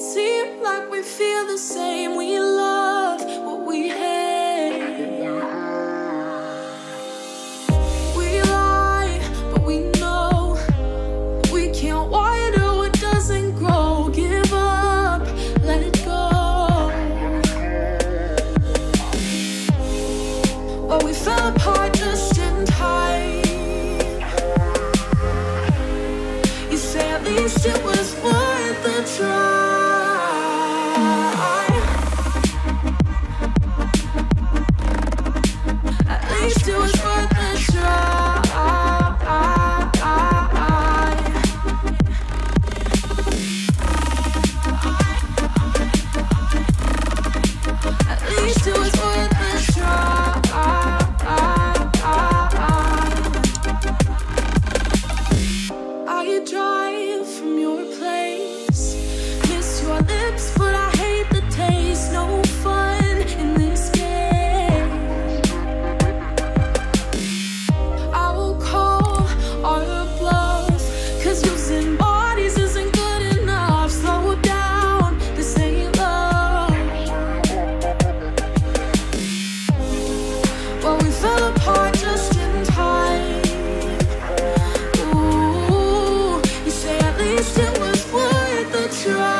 seem like we feel the same. We love what we hate. We lie, but we know we can't water what doesn't grow. Give up, let it go. Well, we fell apart just in time. You say at least it was worth a try. At least it was worth a try. At least it was worth a try. I drive from your place, miss your lips, but I hate the taste. No fun in this game. I will call our bluff, 'cause using bodies isn't good enough. Slow down, this ain't love. Well, we fell apart just in time. Ooh, you say at least it was worth a try.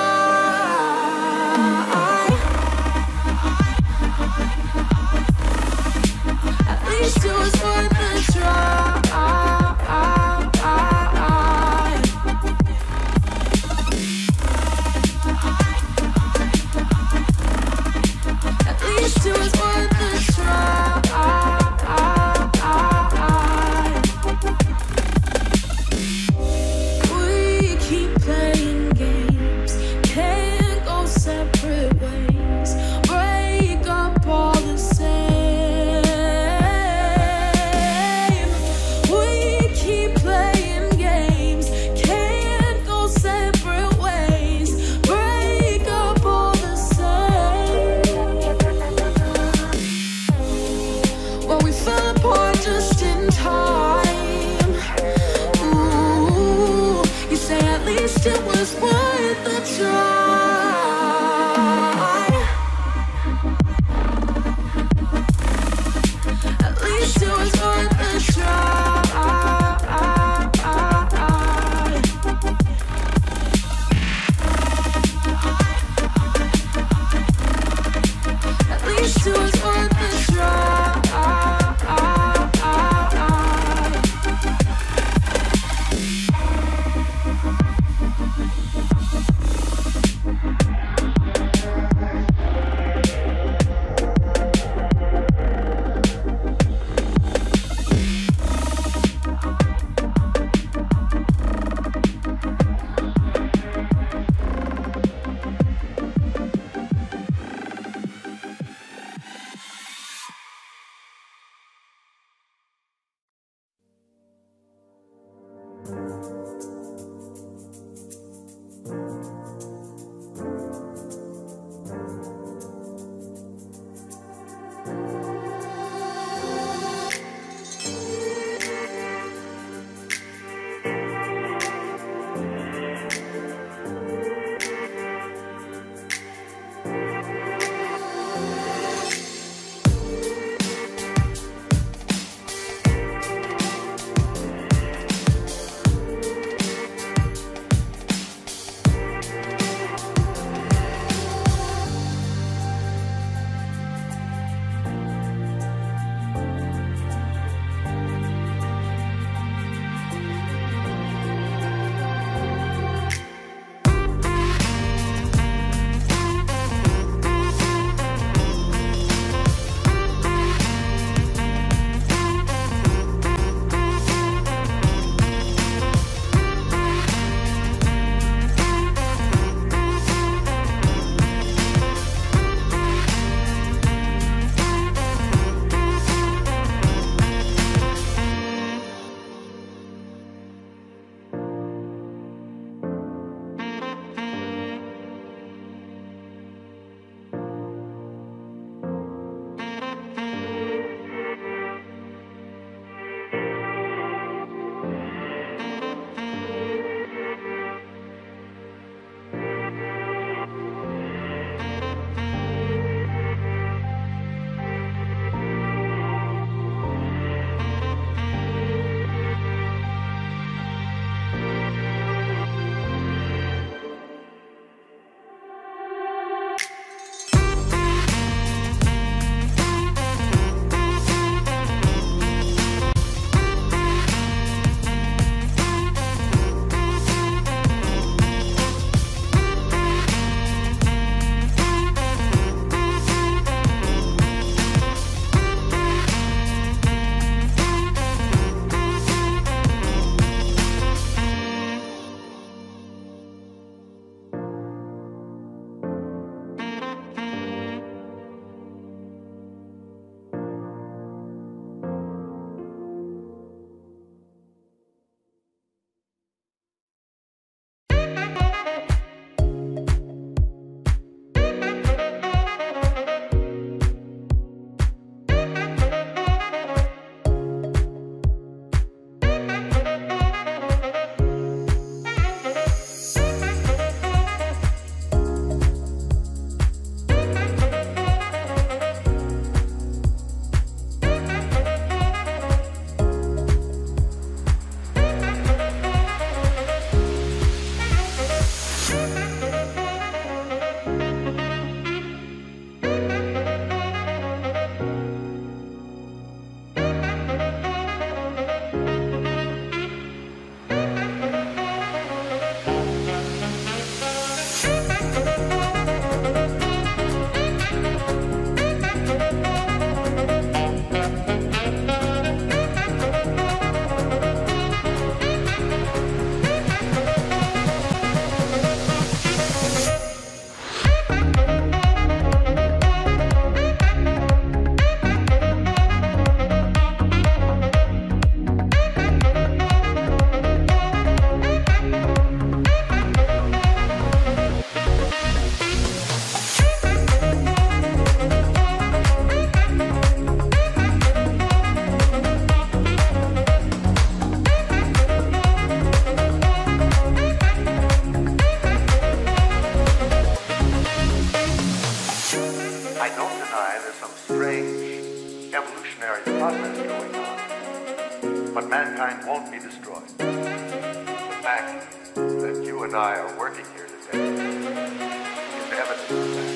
there's some strange evolutionary process going on. But mankind won't be destroyed. The fact that you and I are working here today is evidence of that.